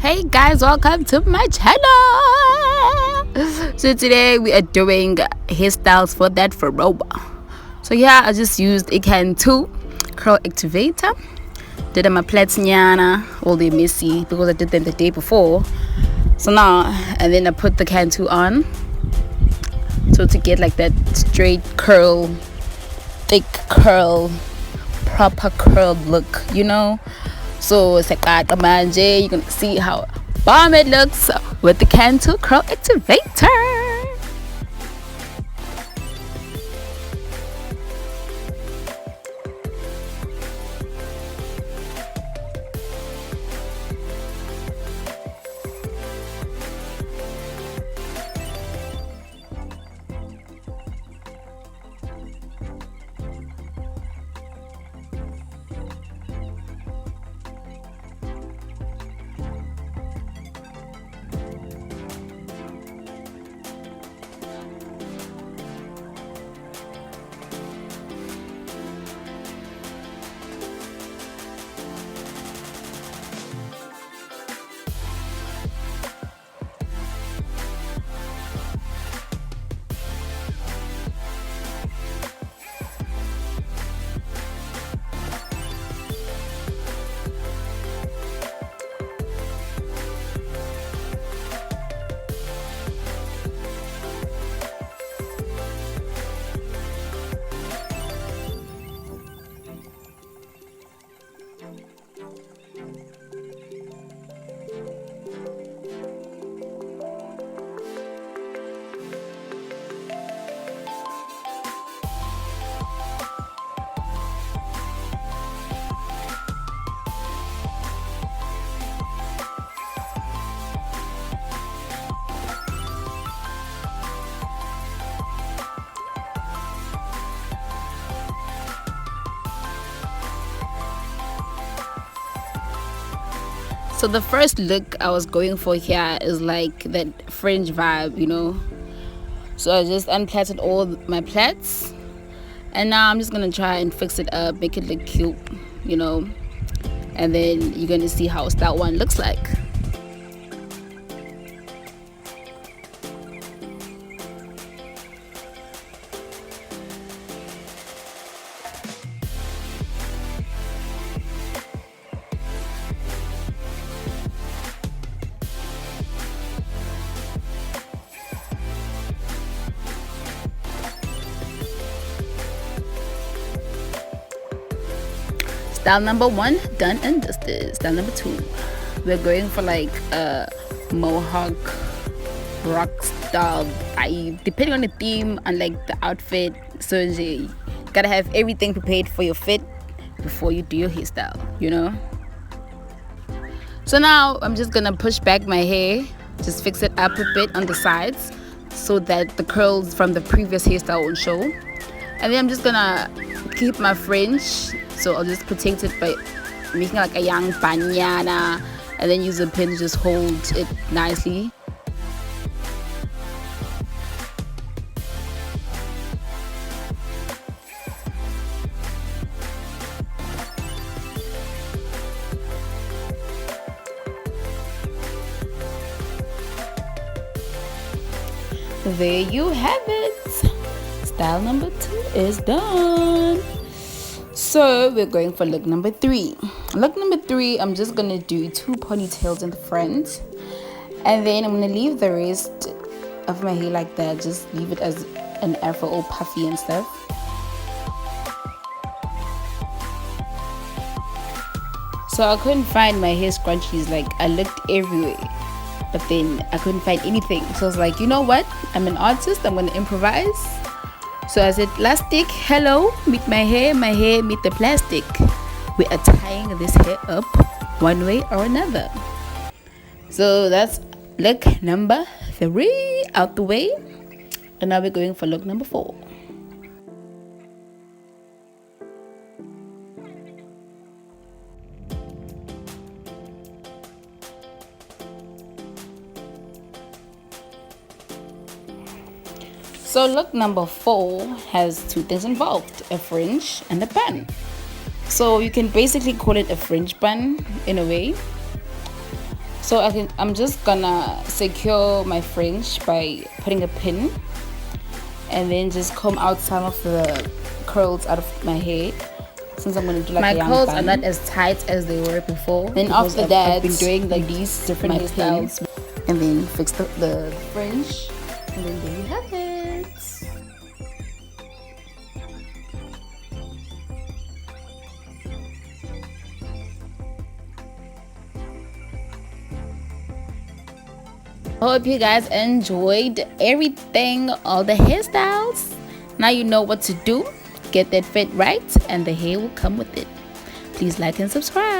Hey guys, welcome to my channel. So today we are doing hairstyles for that Faroba. So yeah, I just used a can 2 curl activator. Did my plaits nyana, all they messy because I did them the day before. So now, and then I put the can 2 on. So to get like that straight curl, thick curl, proper curled look, you know. So it's like manje, you're gonna see how bomb it looks with the can 2 curl activator. So the first look I was going for here is like that fringe vibe, you know. So I just unplaited all my plaits, and now I'm just gonna try and fix it up, make it look cute, you know. And then you're gonna see how that one looks like. Style number 1 done and dusted. Style number 2, we're going for like a mohawk rock style vibe, depending on the theme and like the outfit. So you gotta have everything prepared for your fit before you do your hairstyle, you know. So now I'm just gonna push back my hair, just fix it up a bit on the sides so that the curls from the previous hairstyle will show. And then I'm just gonna keep my fringe, so I'll just protect it by making like a young banyana, and then use a pin to just hold it nicely. There you have it. Style number 2 is done. So we're going for look number 3. Look number 3, I'm just gonna do 2 ponytails in the front, and then I'm gonna leave the rest of my hair like that. Just leave it as an afro, all puffy and stuff. So I couldn't find my hair scrunchies. Like, I looked everywhere, but then I couldn't find anything. So I was like, you know what, I'm an artist, I'm gonna improvise. So I said, plastic, hello, meet my hair meet the plastic. We are tying this hair up one way or another. So that's look number 3 out the way, and now we're going for look number 4. So look number 4 has 2 things involved, a fringe and a bun. So you can basically call it a fringe bun in a way. So I'm just gonna secure my fringe by putting a pin and then just comb out some of the curls out of my hair, since I'm gonna do like my a young curls bun. are not as tight as they were before. Then after that, I've been doing like these different hairstyles, and then fix the fringe, and then there you have it. Hope you guys enjoyed everything, all the hairstyles. Now you know what to do. Get that fit right, and the hair will come with it. Please like and subscribe.